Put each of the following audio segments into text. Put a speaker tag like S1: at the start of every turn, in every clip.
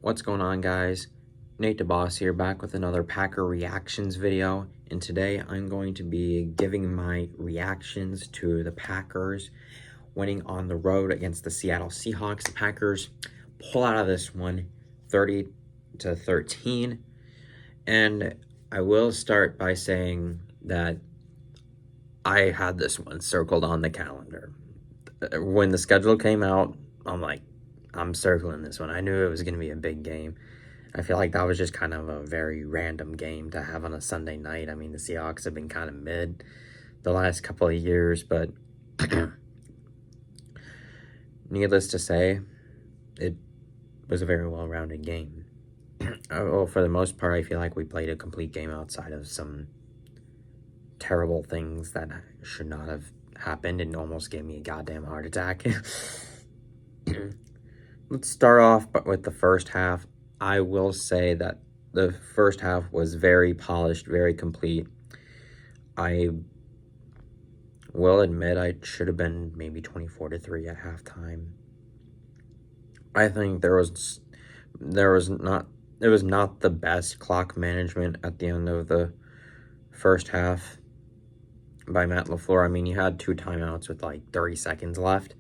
S1: What's going on, guys? Nate the Boss here, back with another Packer reactions video, and today I'm going to be giving my reactions to the Packers winning on the road against the Seattle Seahawks. The Packers pull out of this one 30-13, and I will start by saying that I had this one circled on the calendar. When the schedule came out, I'm like, I'm circling this one. I knew it was going to be a big game. I feel like that was just kind of a very random game to have on a Sunday night. I mean, the Seahawks have been kind of mid the last couple of years, but needless to say, it was a very well-rounded game. Well, for the most part, I feel like we played a complete game outside of some terrible things that should not have happened and almost gave me a goddamn heart attack. Let's start off with the first half. I will say that the first half was very polished, very complete. I will admit I should have been maybe 24-3 at halftime. I think it was not the best clock management at the end of the first half by Matt LaFleur. I mean, you had 2 timeouts with like 30 seconds left.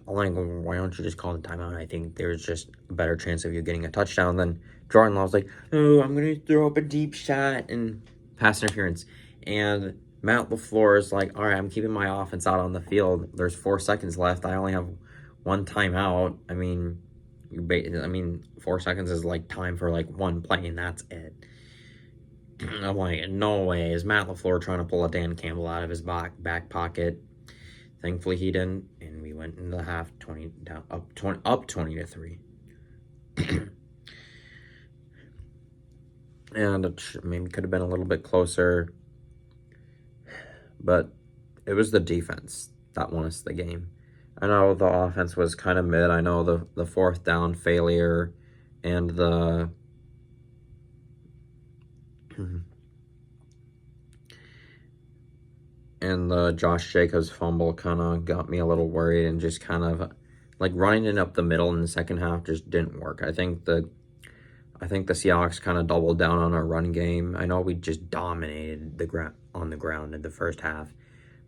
S1: I'm like, why don't you just call the timeout? I think there's just a better chance of you getting a touchdown than Jordan Love's like, oh, I'm going to throw up a deep shot and pass interference. And Matt LaFleur is like, all right, I'm keeping my offense out on the field. There's 4 seconds left. I only have 1 timeout. I mean, 4 seconds is like time for like 1 play, and that's it. I'm like, no way. Is Matt LaFleur trying to pull a Dan Campbell out of his back pocket? Thankfully, he didn't, and we went into the half up 20-3. And it maybe could have been a little bit closer, but it was the defense that won us the game. I know the offense was kind of mid. I know the 4th down failure and the Josh Jacobs fumble kind of got me a little worried, and just kind of like running it up the middle in the second half just didn't work. I think the Seahawks kind of doubled down on our run game. I know we just dominated on the ground in the first half,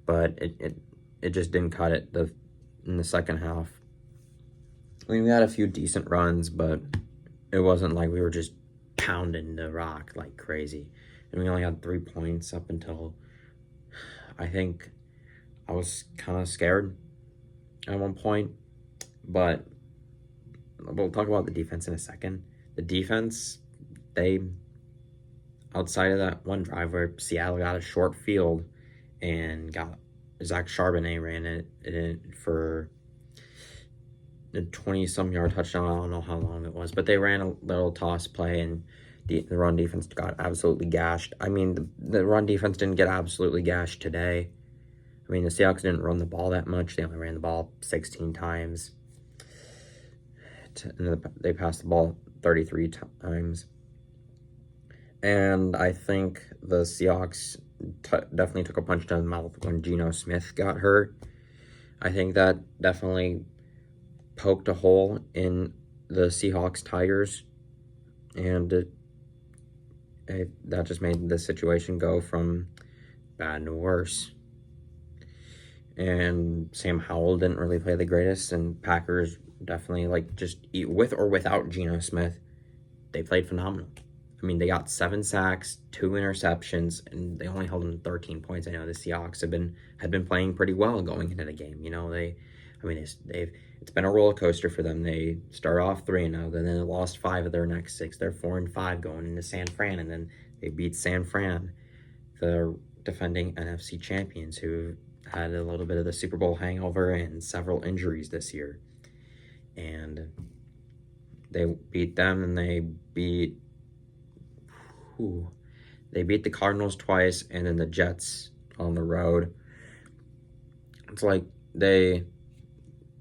S1: but it just didn't cut it in the second half. I mean, we had a few decent runs, but it wasn't like we were just pounding the rock like crazy. And we only had 3 points up until, I think I was kind of scared at one point, but we'll talk about the defense in a second. The defense, outside of that one drive where Seattle got a short field and got Zach Charbonnet ran it in for a 20-some yard touchdown. I don't know how long it was, but they ran a little toss play, and the run defense got absolutely gashed. I mean, the run defense didn't get absolutely gashed today. I mean, the Seahawks didn't run the ball that much. They only ran the ball 16 times. And they passed the ball 33 times. And I think the Seahawks definitely took a punch to the mouth when Geno Smith got hurt. I think that definitely poked a hole in the Seahawks tires, and that just made the situation go from bad to worse. And Sam Howell didn't really play the greatest, and Packers definitely, like, just with or without Geno Smith, they played phenomenal. I mean, they got 7 sacks, 2 interceptions, and they only held them to 13 points. I know the Seahawks had been playing pretty well going into the game. You know, it's been a roller coaster for them. They start off 3-0, then they lost 5 of their next 6. They're 4-5 going into San Fran, and then they beat San Fran, the defending NFC champions, who had a little bit of the Super Bowl hangover and several injuries this year. And they beat them, and they beat the Cardinals twice, and then the Jets on the road. It's like the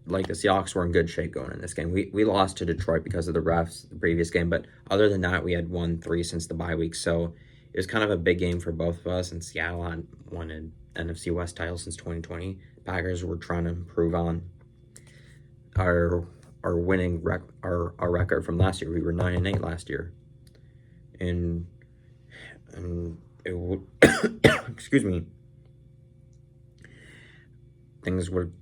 S1: Seahawks were in good shape going in this game. We lost to Detroit because of the refs the previous game, but other than that, we had won 3 since the bye week. So it was kind of a big game for both of us, and Seattle had won an NFC West title since 2020. Packers were trying to improve on our our winning our record from last year. We were 9-8 last year, and it would excuse me, things would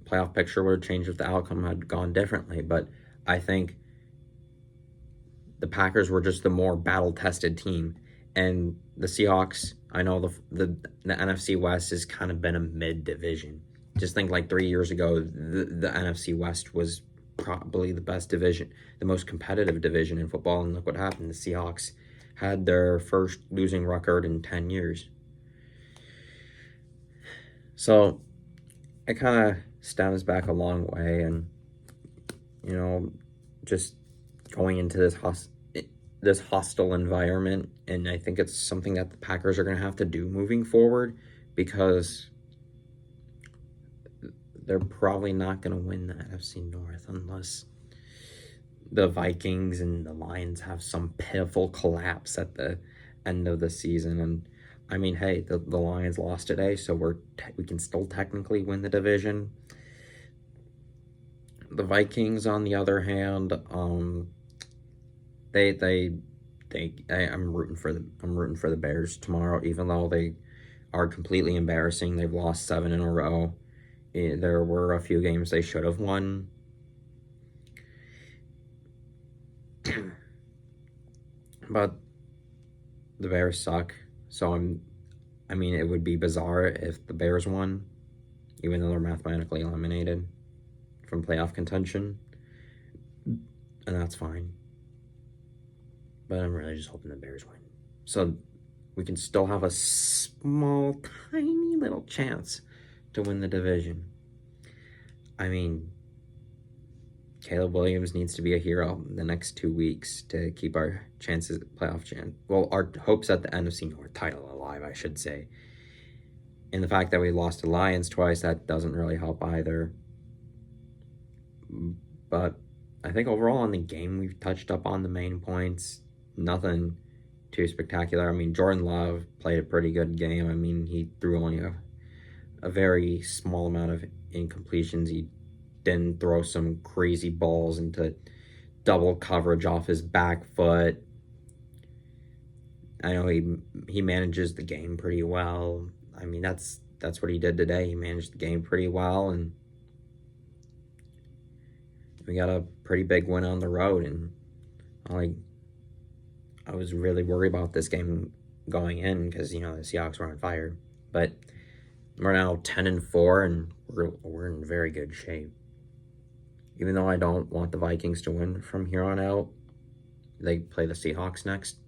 S1: playoff picture would have changed if the outcome had gone differently. But I think the Packers were just the more battle tested team, and the Seahawks. I know the NFC West has kind of been a mid division. Just think like 3 years ago, the NFC West was probably the best division, the most competitive division in football, and look what happened. The Seahawks had their first losing record in 10 years. So it kind of stems back a long way, and just going into this hostile environment, and I think it's something that the Packers are going to have to do moving forward, because they're probably not going to win the NFC North unless the Vikings and the Lions have some pitiful collapse at the end of the season. And I mean, hey, the Lions lost today, so we can still technically win the division. The Vikings, on the other hand, I'm rooting for the Bears tomorrow, even though they are completely embarrassing. They've lost 7 in a row. There were a few games they should have won. But the Bears suck. So it would be bizarre if the Bears won, even though they're mathematically eliminated from playoff contention. And that's fine. But I'm really just hoping the Bears win, so we can still have a small, tiny little chance to win the division. I mean, Caleb Williams needs to be a hero the next 2 weeks to keep our chances, playoff chance. Well, our hopes at the NFC North title alive, I should say. And the fact that we lost to Lions twice, that doesn't really help either. But I think overall on the game, we've touched up on the main points. Nothing too spectacular. I mean, Jordan Love played a pretty good game. I mean, he threw only a very small amount of incompletions. He didn't throw some crazy balls into double coverage off his back foot. I know he manages the game pretty well. I mean, that's what he did today. He managed the game pretty well, and we got a pretty big win on the road. And I was really worried about this game going in because the Seahawks were on fire, but we're now 10-4, and we're in very good shape. Even though I don't want the Vikings to win from here on out, they play the Seahawks next,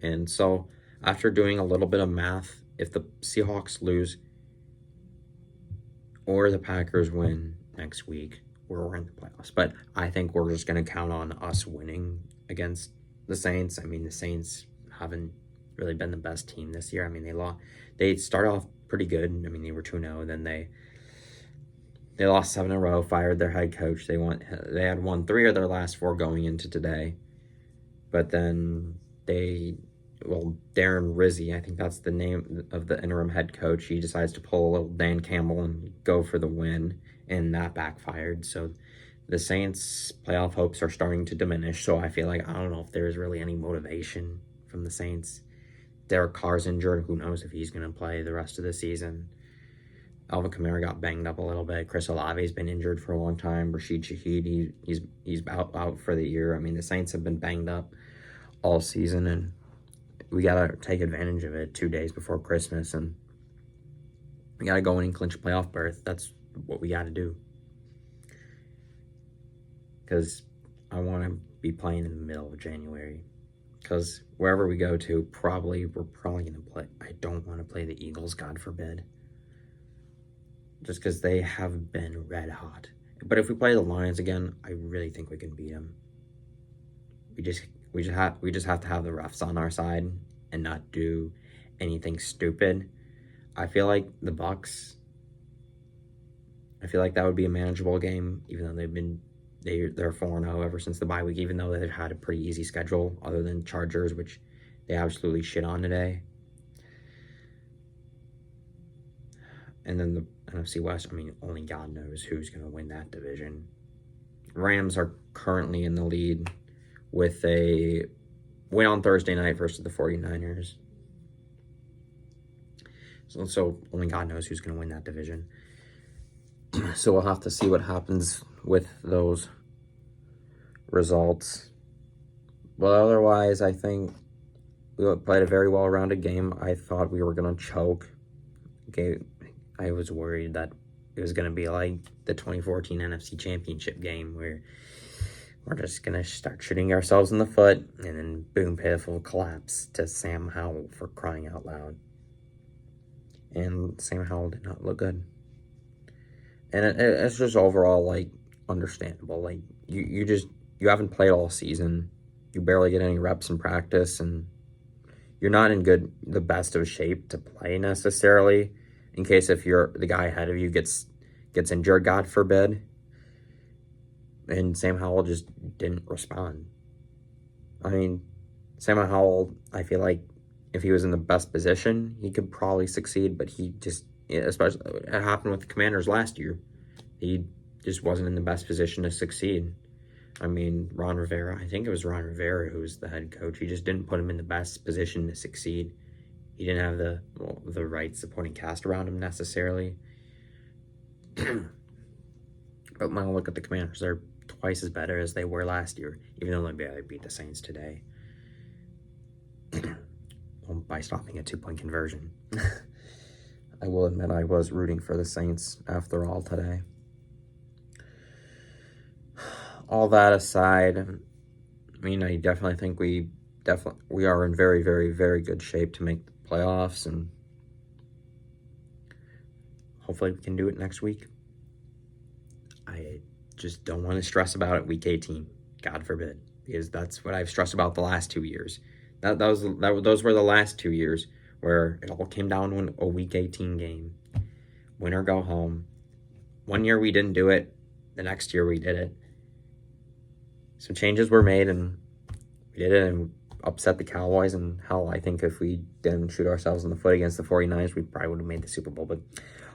S1: and so after doing a little bit of math, if the Seahawks lose or the Packers win next week, we're in the playoffs. But I think we're just going to count on us winning against the Saints. I mean, the Saints haven't really been the best team this year. I mean, they started off pretty good. I mean, they were 2-0, then they lost 7 in a row, fired their head coach. They had won 3 of their last 4 going into today. But then Darren Rizzi, I think that's the name of the interim head coach, he decides to pull a little Dan Campbell and go for the win, and that backfired. So the Saints' playoff hopes are starting to diminish, so I feel like I don't know if there's really any motivation from the Saints. Derek Carr's injured. Who knows if he's going to play the rest of the season. Alvin Kamara got banged up a little bit. Chris Olave's been injured for a long time. Rashid Shaheed, he's out for the year. I mean, the Saints have been banged up all season, and we got to take advantage of it 2 days before Christmas, and we got to go in and clinch a playoff berth. That's what we got to do. Because I want to be playing in the middle of January. Because wherever we go to, we're probably going to play. I don't want to play the Eagles, God forbid. Just because they have been red hot. But if we play the Lions again, I really think we can beat them. We just have to have the refs on our side and not do anything stupid. I feel like the Bucks. I feel like that would be a manageable game, even though they're 4-0 ever since the bye week. Even though they've had a pretty easy schedule, other than Chargers, which they absolutely shit on today. And then the NFC West, I mean, only God knows who's going to win that division. Rams are currently in the lead with a win on Thursday night versus the 49ers. So only God knows who's going to win that division. So we'll have to see what happens with those results. But otherwise, I think we played a very well-rounded game. I thought we were going to choke. I was worried that it was going to be like the 2014 NFC Championship game where we're just going to start shooting ourselves in the foot and then boom, pitiful collapse to Sam Howell, for crying out loud. And Sam Howell did not look good. And it's just overall, like, understandable. Like, you haven't played all season. You barely get any reps in practice, and you're not in the best of shape to play necessarily, in case if the guy ahead of you gets injured, God forbid. And Sam Howell just didn't respond. I mean, Sam Howell, I feel like if he was in the best position, he could probably succeed, but he just, especially, it happened with the Commanders last year. He just wasn't in the best position to succeed. I mean, Ron Rivera, I think it was Ron Rivera who was the head coach. He just didn't put him in the best position to succeed. He didn't have the right supporting cast around him necessarily. But when I look at the Commanders, they're twice as better as they were last year, even though they beat the Saints today. By stopping a 2-point conversion. I will admit I was rooting for the Saints after all today. All that aside, I mean, I definitely think we are in very, very, very good shape to make the playoffs, and hopefully we can do it next week. I just don't want to stress about it week 18, God forbid, because that's what I've stressed about the last 2 years. Those were the last 2 years where it all came down to a week 18 game. Win or go home. 1 year we didn't do it. The next year we did it. Some changes were made, and we did it and upset the Cowboys. And hell, I think if we didn't shoot ourselves in the foot against the 49ers, we probably would have made the Super Bowl. But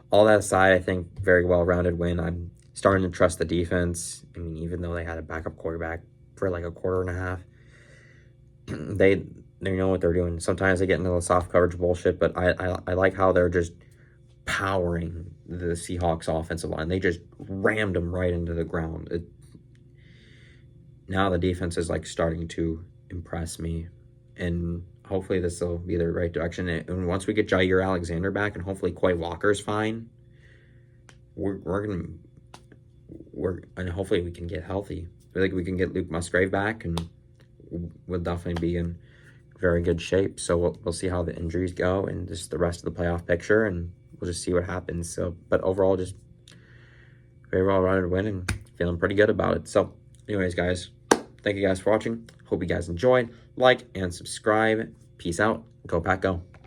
S1: all that aside, I think very well-rounded win. I'm starting to trust the defense. I mean, even though they had a backup quarterback for like a quarter and a half, they know what they're doing. Sometimes they get into the soft coverage bullshit, but I like how they're just powering the Seahawks offensive line. They just rammed them right into the ground. Now the defense is like starting to impress me, and hopefully this will be the right direction. And once we get Jair Alexander back, and hopefully Quay Walker's fine, and hopefully we can get healthy. I think we can get Luke Musgrave back, and we'll definitely be in very good shape. So we'll see how the injuries go and just the rest of the playoff picture, and we'll just see what happens. So, but overall, just very well-rounded win and feeling pretty good about it. So, anyways, guys, thank you guys for watching. Hope you guys enjoyed. Like and subscribe. Peace out. Go Pack Go.